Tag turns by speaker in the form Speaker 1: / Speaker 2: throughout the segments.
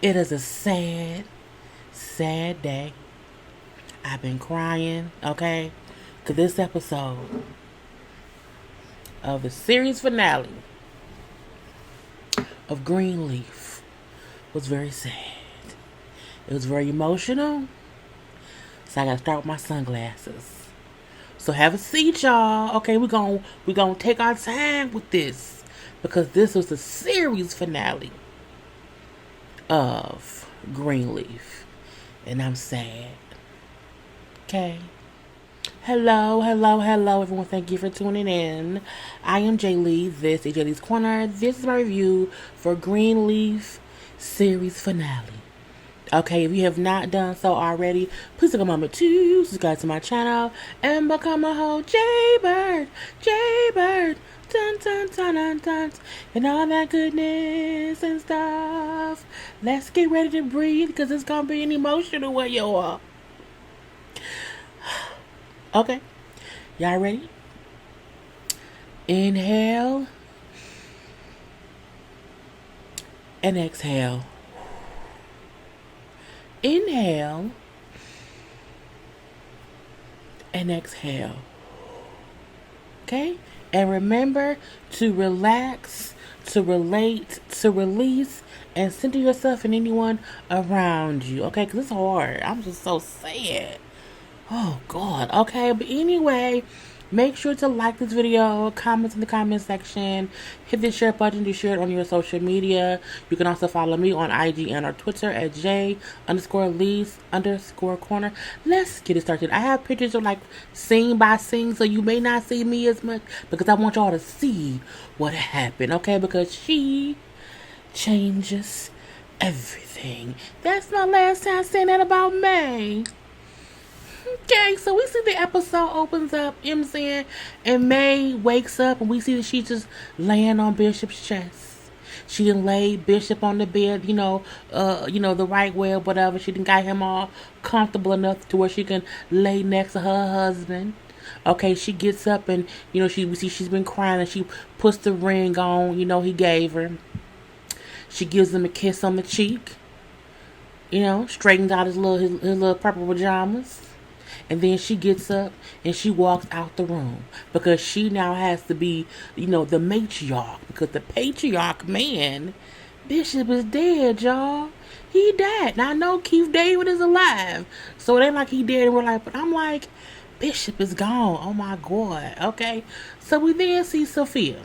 Speaker 1: It is a sad, sad day. I've been crying, okay? Because this episode of the series finale of Greenleaf was very sad. It was very emotional. So I gotta start with my sunglasses. So have a seat, y'all. Okay, we're gonna take our time with this. Because this was the series finale of Greenleaf. And I'm sad. Okay. Hello, hello, hello, everyone. Thank you for tuning in. I am JayLee. This is JLeesCorner. This is my review for Greenleaf series finale. Okay, if you have not done so already, please take a moment to subscribe to my channel and become a whole JayBird, JayBird, dun dun dun dun dun, and all that goodness and stuff. Let's get ready to breathe because it's gonna be an emotional one, y'all. Okay, y'all ready? Inhale and exhale. Inhale and exhale. Okay? And remember to relax, to relate, to release, and center yourself and anyone around you. Okay? Because it's hard. I'm just so sad. Oh, God. Okay? But anyway, make sure to like this video, comment in the comment section, hit the share button to share it on your social media. You can also follow me on IG and on Twitter at J_Lees_Corner. Let's get it started. I have pictures of like scene by scene, so you may not see me as much because I want y'all to see what happened, okay? Because she changes everything. That's my last time saying that about May. Okay, so we see the episode opens up, you know what I'm saying? And May wakes up and we see that she's just laying on Bishop's chest. She done laid Bishop on the bed, the right way or whatever. She done got him all comfortable enough to where she can lay next to her husband. Okay, she gets up and, we see she's been crying and she puts the ring on, he gave her. She gives him a kiss on the cheek. Straightens out his little purple pajamas. And then she gets up and she walks out the room because she now has to be, the matriarch. Because the patriarch man, Bishop, is dead, y'all. He died. Now I know Keith David is alive. So it ain't like he dead in real life. But I'm like, Bishop is gone. Oh my God. Okay. So we then see Sophia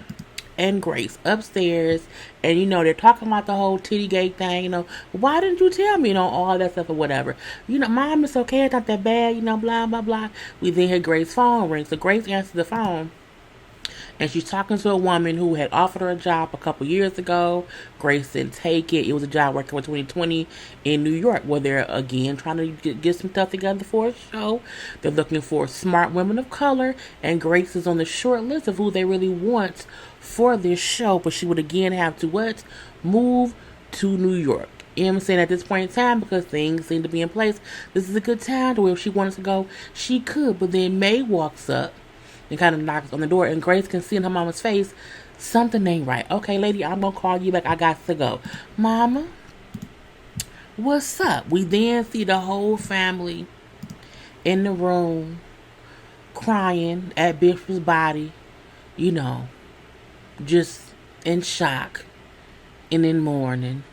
Speaker 1: and Grace upstairs, and they're talking about the whole titty gate thing. Why didn't you tell me? All that stuff or whatever. Mom, it's okay, it's not that bad. Blah blah blah. We then hear Grace's phone ring, so Grace answers the phone, and she's talking to a woman who had offered her a job a couple years ago. Grace didn't take it. It was a job working for 2020 in New York, where they're again trying to get some stuff together for a show. They're looking for smart women of color, and Grace is on the short list of who they really want for this show. But she would again have to move to New York. You know what I'm saying? At this point in time, because things seem to be in place, this is a good time to where if she wanted to go, she could. But then May walks up and kind of knocks on the door, and Grace can see in her mama's face something ain't right. Okay, lady, I'm gonna call you back. I got to go. Mama, what's up? We then see the whole family in the room crying at Bishop's body, just in shock and in mourning,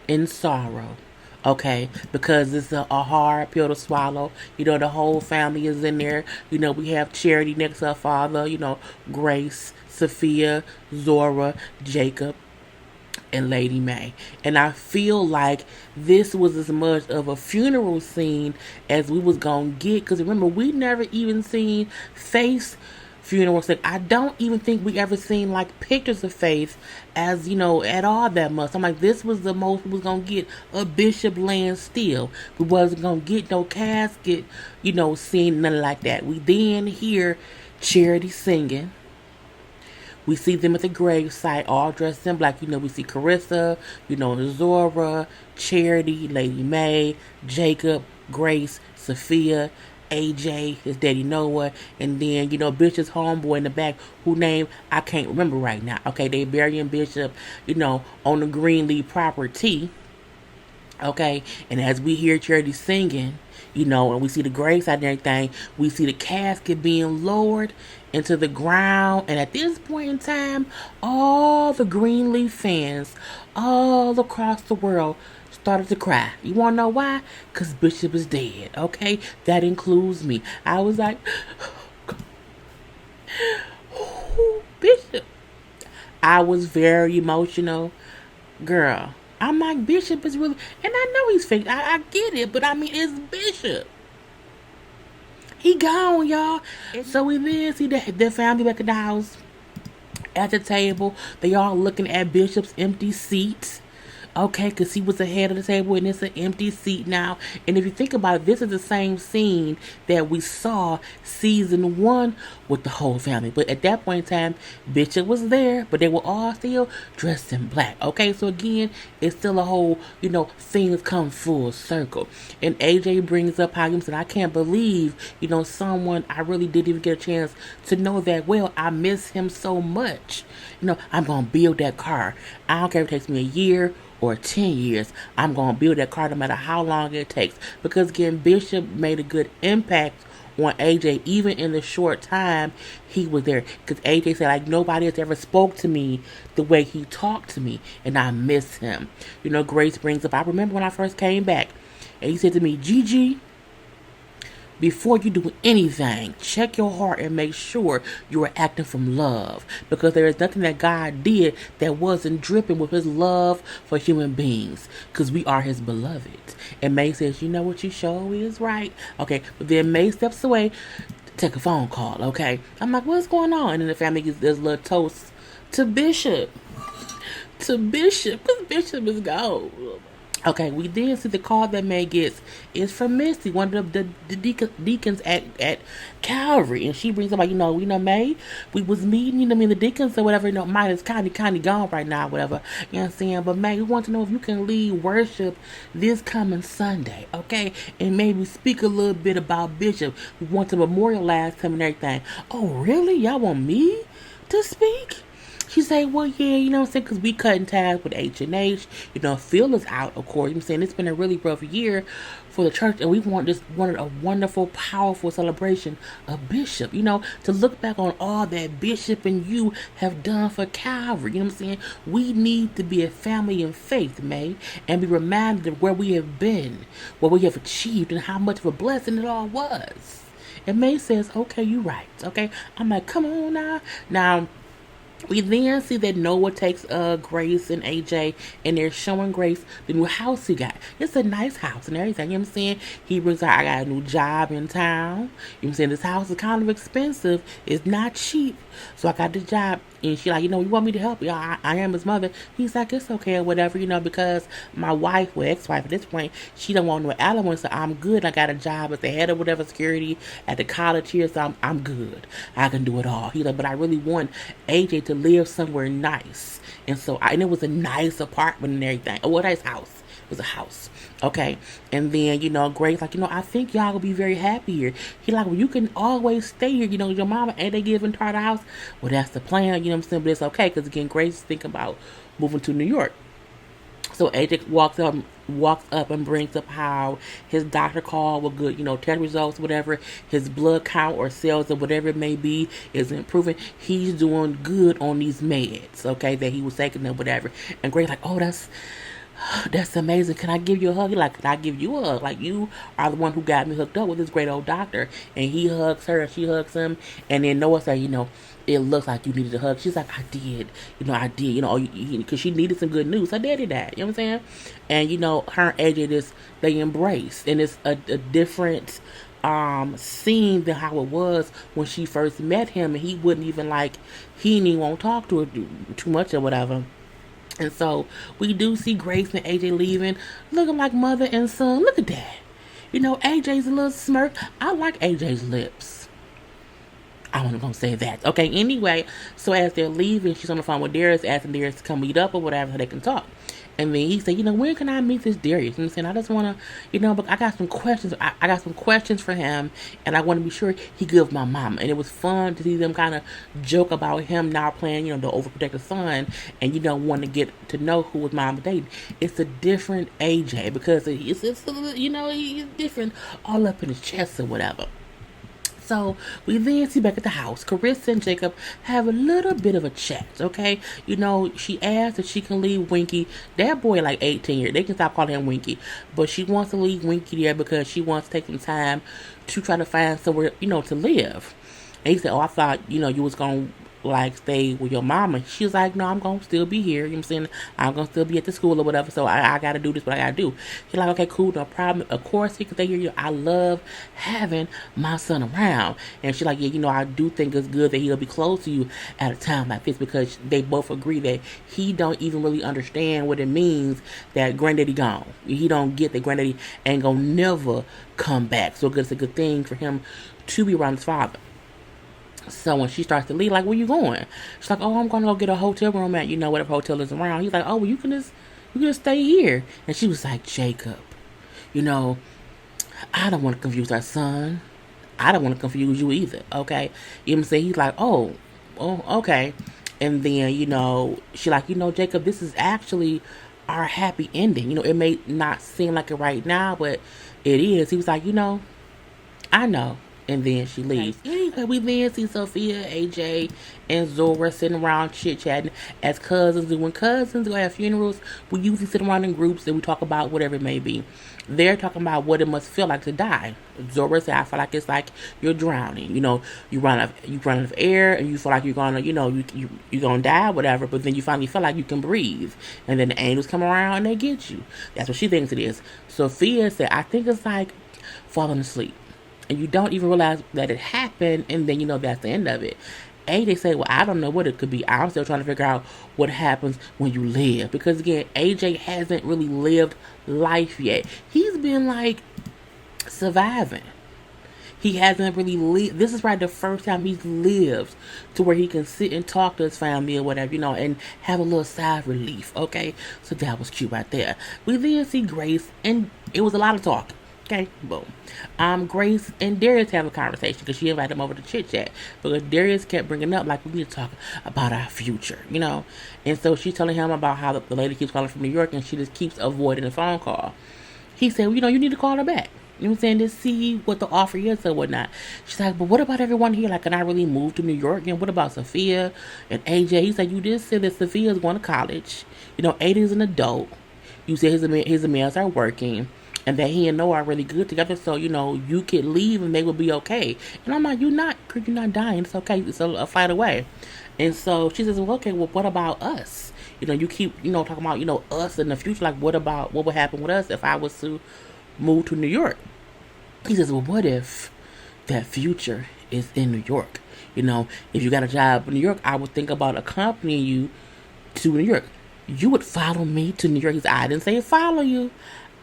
Speaker 1: in sorrow. Okay, because it's a hard pill to swallow. The whole family is in there. We have Charity next to her father. Grace, Sophia, Zora, Jacob, and Lady May. And I feel like this was as much of a funeral scene as we was gonna get. Because remember, we never even seen Faith's funeral. Like, I don't even think we ever seen like pictures of Faith as at all that much. I'm like, this was the most we was gonna get a Bishop land still. We wasn't gonna get no casket, scene, nothing like that. We then hear Charity singing. We see them at the gravesite, all dressed in black. We see Kerissa, Zora, Charity, Lady May, Jacob, Grace, Sophia, AJ, his daddy Noah, and then, Bishop's homeboy in the back, who name I can't remember right now. Okay, they burying Bishop, on the Greenleaf property. Okay, and as we hear Charity singing, and we see the graveside and everything, we see the casket being lowered into the ground. And at this point in time, all the Greenleaf fans all across the world started to cry. You want to know why? Because Bishop is dead. Okay, that includes me. I was like, Bishop. I was very emotional. Girl, I'm like, Bishop is really, and I know he's fake. I get it, but I mean, it's Bishop. He gone, y'all. So we then see the family back at the house at the table. They all looking at Bishop's empty seat. Okay, because he was ahead of the table and it's an empty seat now. And if you think about it, this is the same scene that we saw season 1 with the whole family. But at that point in time, Bishop was there, but they were all still dressed in black. Okay, so again, it's still a whole, things come full circle. And AJ brings up how he said, I can't believe, someone I really didn't even get a chance to know that well. I miss him so much. I'm going to build that car. I don't care if it takes me a year or 10 years, I'm going to build that car no matter how long it takes. Because again, Bishop made a good impact on AJ, even in the short time he was there. Because AJ said, like, nobody has ever spoke to me the way he talked to me, and I miss him. Grace brings up, I remember when I first came back, and he said to me, Gigi, before you do anything, check your heart and make sure you are acting from love. Because there is nothing that God did that wasn't dripping with his love for human beings. Because we are his beloved. And May says, you know what, you sure is right. Okay, but then May steps away to take a phone call, okay? I'm like, what's going on? And then the family gives this little toast to Bishop. To Bishop. Because Bishop is gone. Okay, we then see the call that May gets is from Misty, one of the deacons at Calvary, and she brings up like, May, we was meeting, the deacons or whatever, mine is kind of gone right now, whatever, you know what I'm saying, but May, we want to know if you can lead worship this coming Sunday, okay, and maybe speak a little bit about Bishop. We want to memorialize him and everything. Oh, really? Y'all want me to speak? She say, well, yeah, you know what I'm saying, because we cutting ties with H&H. Phil is out, of course. I'm saying it's been a really rough year for the church, and we wanted a wonderful, powerful celebration of Bishop, to look back on all that Bishop and you have done for Calvary. You know what I'm saying? We need to be a family in faith, May, and be reminded of where we have been, what we have achieved, and how much of a blessing it all was. And May says, okay, you right, okay? I'm like, come on now. Now, we then see that Noah takes Grace and AJ, and they're showing Grace the new house he got. It's a nice house and everything. You know what I'm saying? He brings out, I got a new job in town. You know what I'm saying? This house is kind of expensive. It's not cheap. So I got the job. And she like, you want me to help you? I am his mother. He's like, it's okay or whatever, because my wife, well, ex-wife at this point, she don't want no alimony, so I'm good. I got a job as the head of whatever security at the college here, so I'm good. I can do it all. He's like, but I really want AJ to live somewhere nice. And so, and it was a nice apartment and everything. Oh, a nice house. It was a house. Okay. And then, Grace like, I think y'all will be very happy here. He like, well, you can always stay here. Your mama, ain't they giving her the house? Well, that's the plan. You know what I'm saying? But it's okay. Because, again, Grace is thinking about moving to New York. So AJ walks up and brings up how his doctor called with good, test results, whatever, his blood count or cells or whatever it may be is improving. He's doing good on these meds, okay, that he was taking them, whatever. And Grace like, oh, that's amazing. Can I give you a hug? He's like, can I give you a hug? Like, you are the one who got me hooked up with this great old doctor. And he hugs her and she hugs him. And then Noah said, it looks like you needed a hug. She's like, I did. I did. Because she needed some good news. Her daddy died. You know what I'm saying? And, her and AJ, they embrace. And it's a different scene than how it was when she first met him. And he wouldn't even he didn't even want to talk to her too much or whatever. And so we do see Grace and AJ leaving, looking like mother and son. Look at that. AJ's a little smirk. I like AJ's lips. I wasn't going to say that. Okay, anyway, so as they're leaving, she's on the phone with Darius, asking Darius to come meet up or whatever so they can talk. And then he said, when can I meet this Darius? You know what I'm saying? I just want to, but I got some questions. I got some questions for him, and I want to be sure he gives my mama. And it was fun to see them kind of joke about him now playing, the overprotective son, and, want to get to know who his mom dating. It's a different AJ because he's different all up in his chest or whatever. So we then see back at the house, Kerissa and Jacob have a little bit of a chat, okay? She asks if she can leave Winky. That boy like 18 years. They can stop calling him Winky. But she wants to leave Winky there because she wants to take some time to try to find somewhere, to live. And he said, I thought, you was going to stay with your mama. She's like, no, I'm gonna still be here. You know what I'm saying? I'm gonna still be at the school or whatever. So I gotta do this, what I gotta do. He's like, okay, cool, no problem. Of course he can stay here. I love having my son around. And she's like, yeah, I do think it's good that he'll be close to you at a time like this, because they both agree that he don't even really understand what it means that granddaddy gone. He don't get that granddaddy ain't gonna never come back. So it's a good thing for him to be around his father. So when she starts to leave, like, where you going? She's like, oh, I'm going to go get a hotel room at, whatever hotel is around. He's like, oh, well, you can just stay here. And she was like, Jacob, I don't want to confuse our son. I don't want to confuse you either, okay? You know what I'm saying? He's like, oh, okay. And then, she like, Jacob, this is actually our happy ending. It may not seem like it right now, but it is. He was like, I know. And then she leaves. Anyway, we then see Sophia, AJ, and Zora sitting around chit-chatting as cousins. And when cousins go have funerals, we usually sit around in groups and we talk about whatever it may be. They're talking about what it must feel like to die. Zora said, I feel like it's like you're drowning. You run out of air and you feel like you're gonna, you're gonna die, whatever. But then you finally feel like you can breathe. And then the angels come around and they get you. That's what she thinks it is. Sophia said, I think it's like falling asleep. And you don't even realize that it happened, and then that's the end of it. AJ said, well, I don't know what it could be. I'm still trying to figure out what happens when you live. Because, again, AJ hasn't really lived life yet. He's been, surviving. He hasn't really lived. This is probably the first time he's lived to where he can sit and talk to his family or whatever, and have a little sigh of relief, okay? So that was cute right there. We then see Grace, and it was a lot of talk. Okay, boom. Grace and Darius have a conversation because she invited him over to chit chat. Because Darius kept bringing up, we need to talk about our future, And so she's telling him about how the lady keeps calling from New York and she just keeps avoiding the phone call. He said, well, you need to call her back. You know what I'm saying? To see what the offer is or whatnot. She's like, but what about everyone here? Can I really move to New York? And what about Sophia and AJ? He said, you just said that Sophia's going to college. AJ's an adult. You said his males are working. And that he and Noah are really good together, so you could leave and they would be okay. And I'm like, you're not dying. It's okay. It's a fight away. And so she says, well, okay. Well, what about us? You keep talking about us in the future. What would happen with us if I was to move to New York? He says, well, what if that future is in New York? If you got a job in New York, I would think about accompanying you to New York. You would follow me to New York. He said, I didn't say follow you.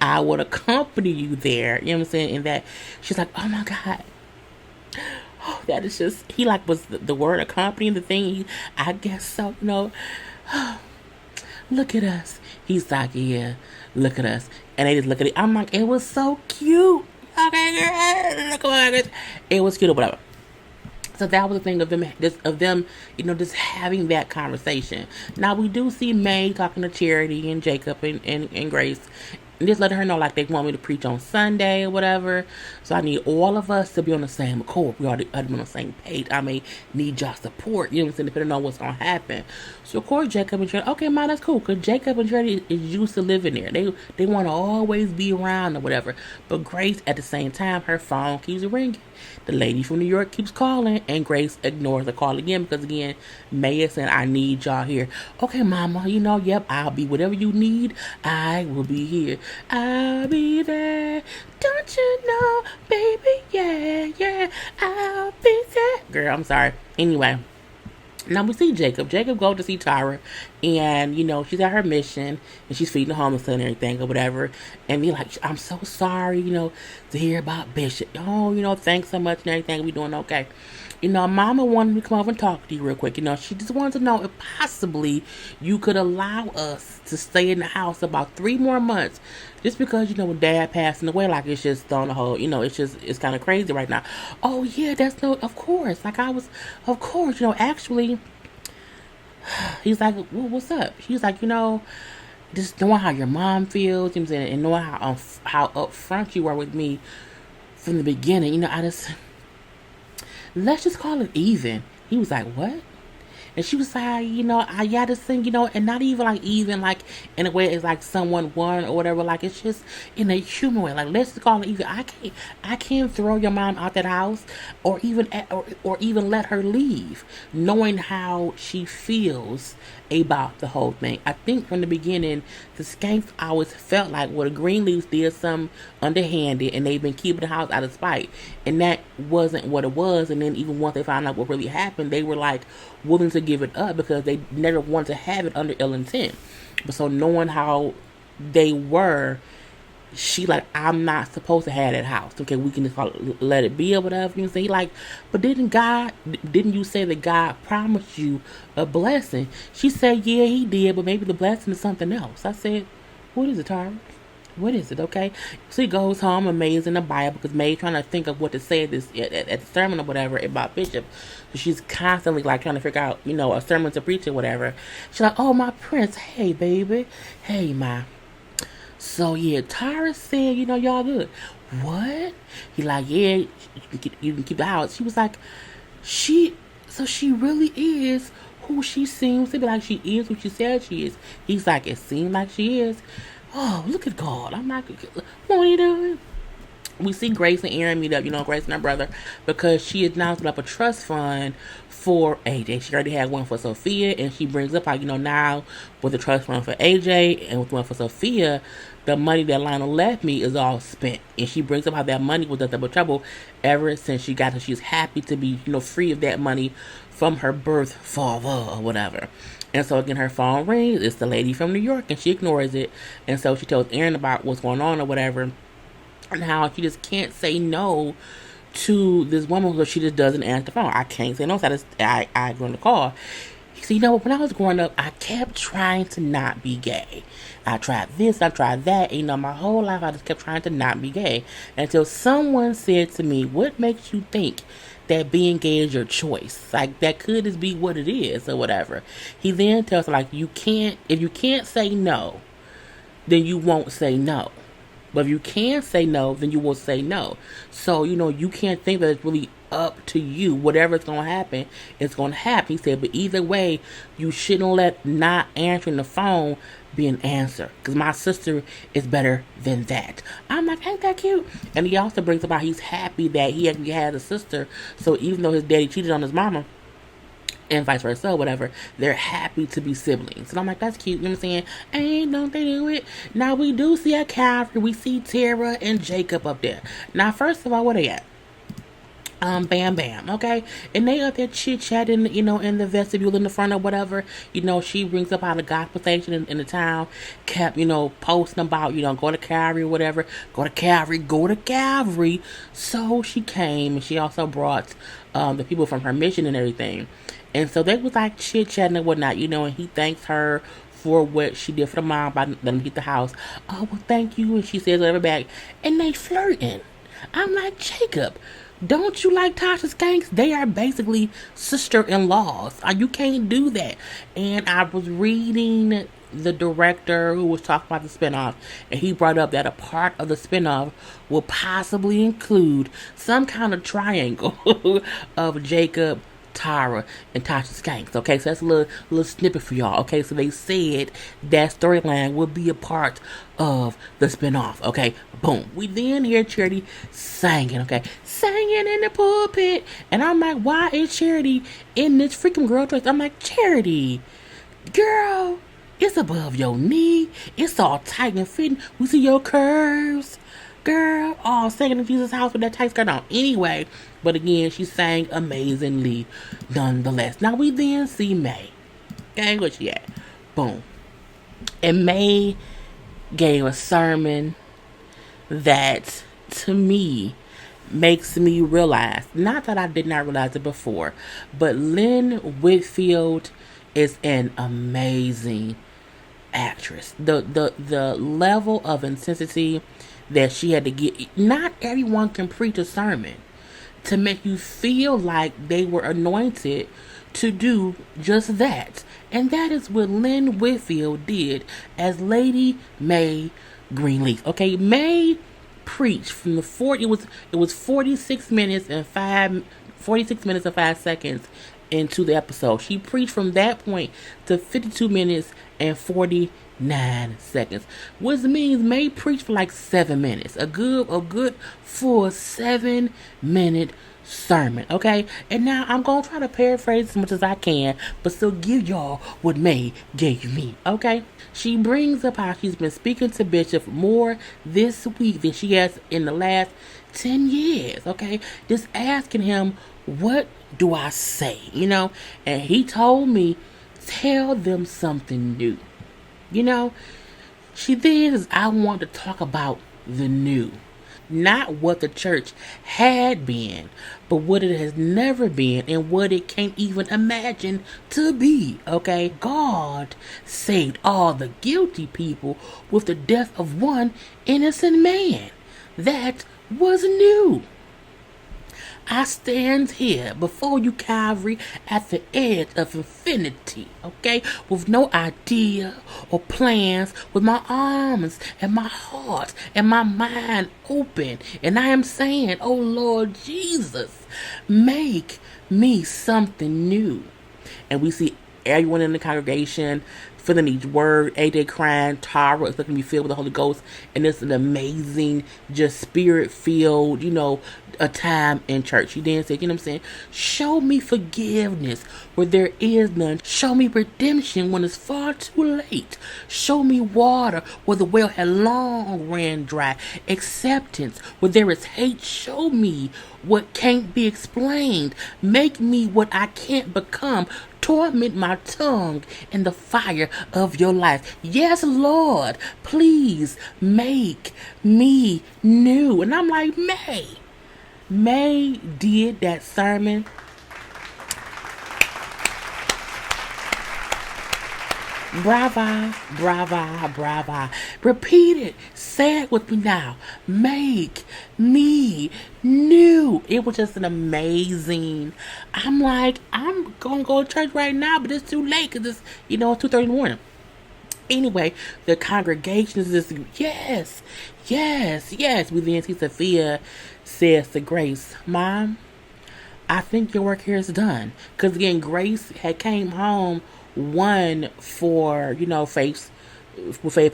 Speaker 1: I would accompany you there. You know what I'm saying? And that she's like, oh my God. Oh, that is just, he was the word accompanying the thing. I guess so, look at us. He's like, yeah, look at us. And they just look at it. I'm like, it was so cute. Okay, girl. Look at it. It was cute or whatever. So that was the thing of them, just having that conversation. Now we do see May talking to Charity and Jacob and Grace. And just let her know, they want me to preach on Sunday or whatever. So I need all of us to be on the same accord. We already on the same page. I may need y'all support, you know what I'm saying, depending on what's going to happen. So, of course, Jacob and Charity, okay, Ma, that's cool. Because Jacob and Charity is used to living there. They want to always be around or whatever. But Grace, at the same time, her phone keeps ringing. The lady from New York keeps calling. And Grace ignores the call again. Because, again, May is saying, I need y'all here. Okay, Mama, yep, I'll be whatever you need. I will be here. I'll be there. Don't you know, baby? Yeah, I'll be there. Girl, I'm sorry. Anyway, now we see Jacob. Jacob go to see Tara And, she's at her mission and she's feeding the homeless and everything or whatever. And be like, I'm so sorry, to hear about Bishop. Oh, thanks so much and everything. We doing okay. Mama wanted me to come over and talk to you real quick. She just wanted to know if possibly you could allow us to stay in the house about 3 more months. Just because, with Dad passing away, like, it's just throwing the whole, it's kind of crazy right now. Oh, yeah, of course. Of course, actually, he's like, well, what's up? She's like, just knowing how your mom feels, you know what I'm saying, and knowing how upfront you were with me from the beginning, let's just call it even. He was like, what? And she was like, I got this thing, and not even like even like in a way it's like someone won or whatever. Like, it's just in a human way. Like, let's just call it even. I can't throw your mom out that house or even or even let her leave, knowing how she feels about the whole thing. I think from the beginning, the Skanks always felt like, well, the Greenleafs did some underhanded and they've been keeping the house out of spite. And that wasn't what it was. And then even once they found out what really happened, they were like willing to give it up because they never wanted to have it under ill intent. But so knowing how they were, she like, I'm not supposed to have that house. Okay, we can just let it be or whatever. You know what I'm saying? Like, but didn't you say that God promised you a blessing? She said, yeah, he did, but maybe the blessing is something else. I said, what is it, Tara? What is it? Okay. So he goes home amazed in the Bible because May's trying to think of what to say at the sermon or whatever about Bishop. So she's constantly like trying to figure out, a sermon to preach or whatever. She's like, oh, my prince. Hey, baby. Hey, my. So, yeah, Tara said, y'all good. What? He like, yeah, you can keep the house. She was like, she really is who she seems to be. Like, she is who she said she is. He's like, it seems like she is. Oh, look at God. I'm not, what are you doing? We see Grace and Aaron meet up, Grace and her brother, because she is now setting up a trust fund for AJ. She already had one for Sophia, and she brings up how, now with the trust fund for AJ and with one for Sophia, the money that Lionel left me is all spent. And she brings up how that money was in double trouble ever since she got her. She's happy to be, free of that money from her birth father or whatever. And so again, her phone rings. It's the lady from New York, and she ignores it. And so she tells Aaron about what's going on or whatever, and how she just can't say no to this woman because she just doesn't answer the phone. I can't say no, so I go in the call. So, when I was growing up, I kept trying to not be gay. I tried this, I tried that. And, my whole life, I just kept trying to not be gay. Until someone said to me, what makes you think that being gay is your choice? Like, that could just be what it is or whatever. He then tells her, like, if you can't say no, then you won't say no. But if you can say no, then you will say no. So, you can't think that it's really up to you. Whatever's going to happen, it's going to happen. He said, but either way, you shouldn't let not answering the phone be an answer. Because my sister is better than that. I'm like, ain't that cute? And he also brings about he's happy that he actually has a sister. So even though his daddy cheated on his mama, and vice versa, whatever, they're happy to be siblings. And I'm like, that's cute, you know what I'm saying? Ain't, don't they do it? Now, we do see at Calvary, we see Tara and Jacob up there. Now, first of all, where they at? Bam Bam, okay? And they up there chit-chatting, in the vestibule in the front or whatever. She brings up how the gospel station in the town kept, posting about, go to Calvary or whatever. Go to Calvary. So she came, and she also brought the people from her mission and everything. And so they was like chit-chatting and whatnot, and he thanks her for what she did for the mom by letting them get the house. Oh, well, thank you. And she says over back, and they flirting. I'm like, Jacob, don't you like Tasha's Skanks? They are basically sister-in-laws. You can't do that. And I was reading the director who was talking about the spinoff, and he brought up that a part of the spinoff will possibly include some kind of triangle of Jacob, Tara, and Tasha Skanks. Okay, so that's a little snippet for y'all. Okay, so they said that storyline will be a part of the spinoff. Okay, boom. We then hear Charity singing. Okay, singing in the pulpit, and I'm like, why is Charity in this freaking girl dress? I'm like, Charity, girl, it's above your knee. It's all tight and fitting. We see your curves. Girl, singing in Jesus' house with that tight skirt on. Anyway, but again, she sang amazingly nonetheless. Now we then see May. Okay, where she at? Boom. And May gave a sermon that, to me, makes me realize, not that I did not realize it before, but Lynn Whitfield is an amazing actress. The level of intensity that she had to get. Not everyone can preach a sermon to make you feel like they were anointed to do just that. And that is what Lynn Whitfield did as Lady May Greenleaf. Okay, May preached from the 40, it was 46 minutes and 5 seconds into the episode. She preached from that point to 52 minutes and 49 seconds, which means May preached for like 7 minutes. A good full 7-minute sermon, okay? And now I'm gonna try to paraphrase as much as I can, but still give y'all what May gave me, okay? She brings up how she's been speaking to Bishop more this week than she has in the last 10 years, okay? Just asking him, what do I say, you know? And he told me, tell them something new, you know? She then says, I want to talk about the new. Not what the church had been, but what it has never been and what it can't even imagine to be, okay? God saved all the guilty people with the death of one innocent man. That was new. I stand here before you, Calvary, at the edge of infinity, okay? With no idea or plans, with my arms and my heart and my mind open. And I am saying, oh Lord Jesus, make me something new. And we see everyone in the congregation feeling each word. AJ crying. Tara is looking to be filled with the Holy Ghost. And it's an amazing, just spirit-filled, you know, a time in church. He then said, you know what I'm saying? Show me forgiveness where there is none. Show me redemption when it's far too late. Show me water where the well had long ran dry. Acceptance where there is hate. Show me what can't be explained. Make me what I can't become. Torment my tongue in the fire of your life. Yes, Lord, please make me new. And I'm like, May did that sermon. Brava, brava, brava. Repeat it. Say it with me now. Make me new. It was just an amazing. I'm like, I'm going to go to church right now, but it's too late because it's, you know, it's 2:30 in the morning. Anyway, the congregation is just, yes, yes, yes. We then see Sophia says to Grace, Mom, I think your work here is done. Because again, Grace had came home one for, you know, Faith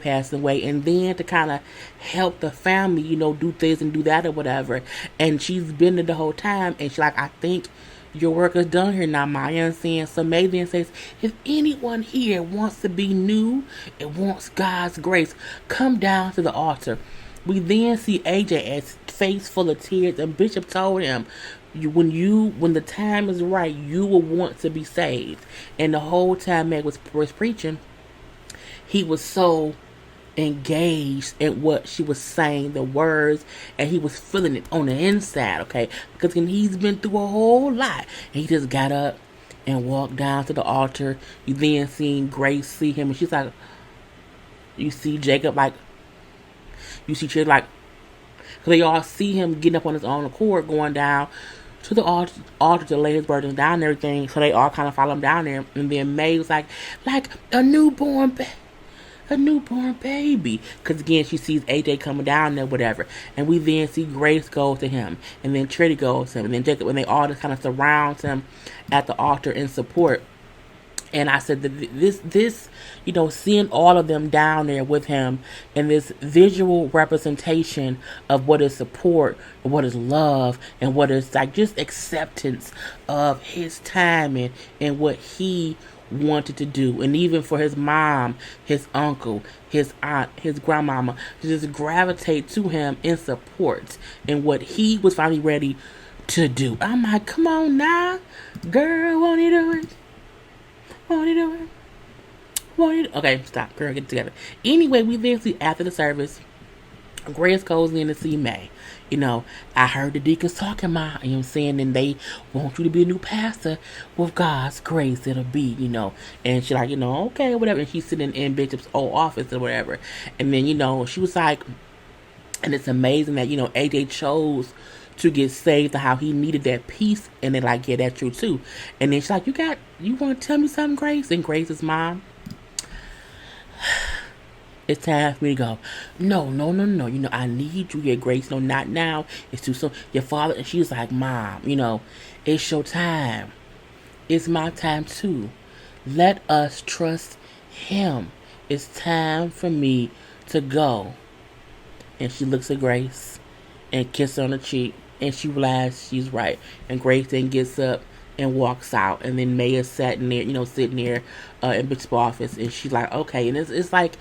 Speaker 1: passing away, and then to kind of help the family, you know, do this and do that or whatever. And she's been there the whole time, and she's like, I think your work is done here now, Ma. You know what I'm saying? So May then says, if anyone here wants to be new and wants God's grace, come down to the altar. We then see AJ as face full of tears, and Bishop told him, when the time is right, you will want to be saved. And the whole time Meg was preaching, he was so engaged in what she was saying, the words, and he was feeling it on the inside, okay? Because he's been through a whole lot. And he just got up and walked down to the altar. You then seen Grace see him, and she's like, you see Jacob, like, you see Jacob, like, because they all see him getting up on his own accord, going down to the altar to lay his burdens down and everything. So they all kind of follow him down there. And then May was like a newborn baby. Because again, she sees AJ coming down there, whatever. And we then see Grace go to him. And then Trinity goes to him. And then Jacob, and they all just kind of surround him at the altar in support. And I said that this, you know, seeing all of them down there with him and this visual representation of what is support, and what is love, and what is like just acceptance of his timing and what he wanted to do. And even for his mom, his uncle, his aunt, his grandmama to just gravitate to him in support and what he was finally ready to do. I'm like, come on now, girl, won't you do it? Won't you do it? Okay, stop, girl, get it together. Anyway, we then see after the service, Grace goes in to see May. You know, I heard the deacons talking, Ma. You know what I'm saying? And they want you to be a new pastor. With God's grace, it'll be, And she like, okay, whatever. And she's sitting in Bishop's old office or whatever. And then, she was like, and it's amazing that, AJ chose to get saved and how he needed that peace. And then like, yeah, that's true too. And then she's like, you want to tell me something, Grace? And Grace's mom, it's time for me to go. No, no, no, no. I need you here, Grace. No, not now. It's too soon. Your father, and she's like, Mom, it's your time. It's my time too. Let us trust him. It's time for me to go. And she looks at Grace and kisses her on the cheek. And she realizes she's right. And Grace then gets up and walks out. And then May is sitting there in Bishop's office. And she's like, okay. And it's like,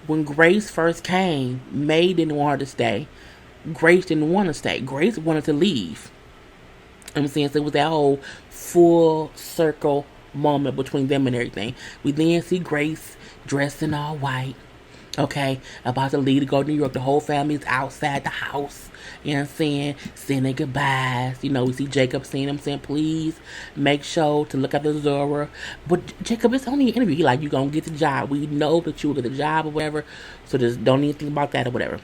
Speaker 1: when Grace first came, May didn't want her to stay. Grace didn't want to stay. Grace wanted to leave. I'm saying, so it was that whole full circle moment between them and everything. We then see Grace dressed in all white. Okay, about to leave to go to New York. The whole family's outside the house. You know what I'm saying? Saying their goodbyes. We see Jacob seeing them saying, please make sure to look at the Zora. But Jacob, it's only an interview. He like, you gonna get the job. We know that you will get the job or whatever. So just don't even think about that or whatever.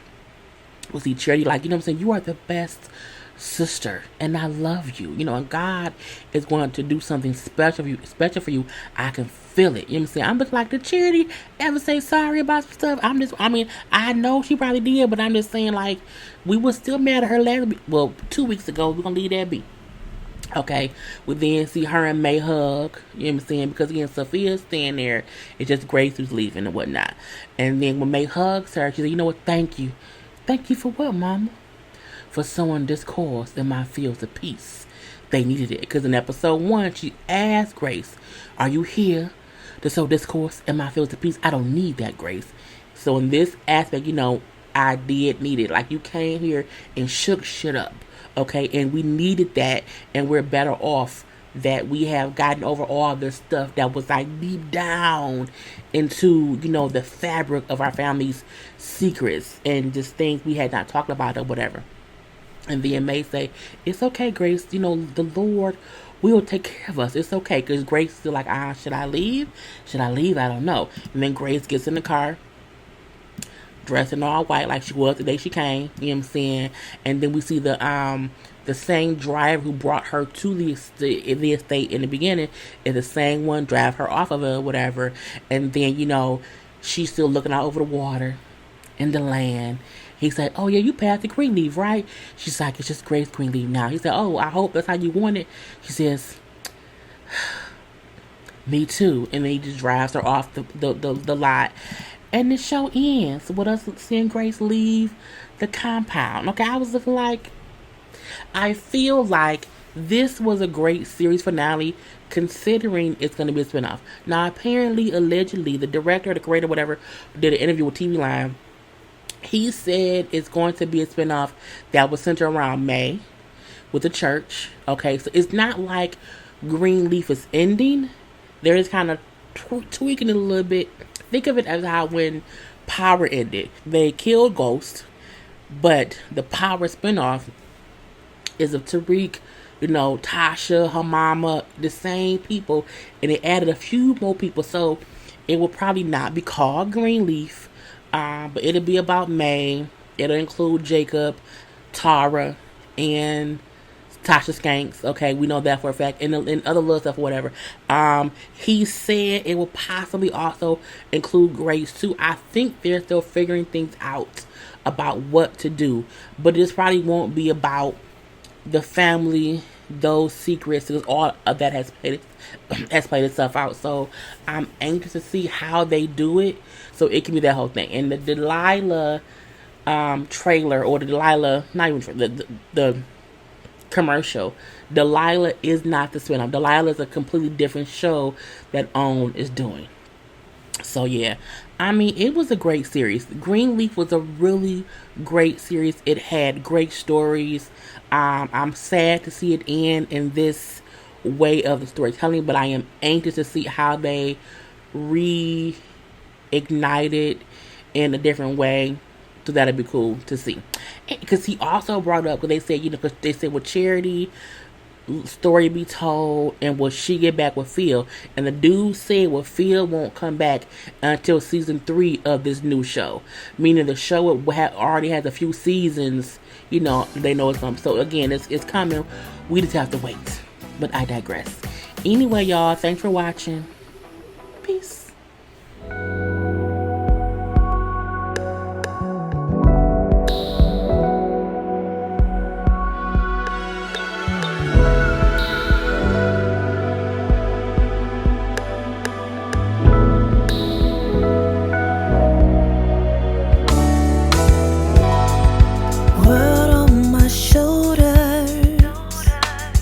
Speaker 1: We see Charity like, what I'm saying? You are the best sister and I love you. And God is going to do something special for you. I can feel it. You know what I'm saying? I'm just like, did Charity ever say sorry about some stuff? I know she probably did, but I'm just saying, like, we were still mad at her 2 weeks ago. We're gonna leave that be. Okay, we then see her and May hug, you know what I'm saying? Because again, Sophia's staying there. It's just Grace who's leaving and whatnot. And then when May hugs her, she said, you know what, thank you. Thank you for what, Mama? For sowing discourse in my fields of peace. They needed it. Because in episode 1, she asked Grace, are you here to sow discourse in my fields of peace? I don't need that, Grace. So in this aspect, I did need it. Like, you came here and shook shit up. Okay? And we needed that. And we're better off that we have gotten over all the stuff that was like deep down into, the fabric of our family's secrets and just things we had not talked about or whatever. And then May say, it's okay, Grace. The Lord will take care of us. It's okay. Because Grace is still like, should I leave? Should I leave? I don't know. And then Grace gets in the car, dressed in all white like she was the day she came. You know what I'm saying? And then we see the same driver who brought her to the estate in the beginning is the same one drive her off of it or whatever. And then, she's still looking out over the water and the land. He said, oh, yeah, you passed the Greenleaf, right? She's like, it's just Grace Greenleaf now. He said, oh, I hope that's how you want it. She says, me too. And then he just drives her off the lot. And the show ends with us seeing Grace leave the compound. Okay, I was looking like, I feel like this was a great series finale considering it's going to be a spinoff. Now, apparently, allegedly, the director, the creator, whatever, did an interview with TV Line. He said it's going to be a spinoff that will center around May with the church. Okay, so it's not like Greenleaf is ending. They're just kind of tweaking it a little bit. Think of it as how when Power ended. They killed Ghost, but the Power spinoff is of Tariq, Tasha, her mama, the same people, and they added a few more people. So it will probably not be called Greenleaf. But it'll be about May. It'll include Jacob, Tara, and Tasha Skanks. Okay, we know that for a fact. And other little stuff, whatever. He said it will possibly also include Grace too. I think they're still figuring things out about what to do. But this probably won't be about the family, those secrets, because all of that has played itself out. So I'm anxious to see how they do it. So it can be that whole thing. And the Delilah trailer, or the Delilah, not even the commercial, Delilah is not the spinoff. Delilah is a completely different show that OWN is doing. So yeah, it was a great series. Greenleaf was a really great series. It had great stories. I'm sad to see it end in this way of the storytelling, but I am anxious to see how they ignited in a different way. So that'd be cool to see. Because he also brought up, because they said, because they said with Charity, story be told, and will she get back with Phil? And the dude said, well, Phil won't come back until season 3 of this new show, meaning the show already has a few seasons. They know it's coming. So again, it's coming. We just have to wait. But I digress. Anyway, y'all, thanks for watching. Peace.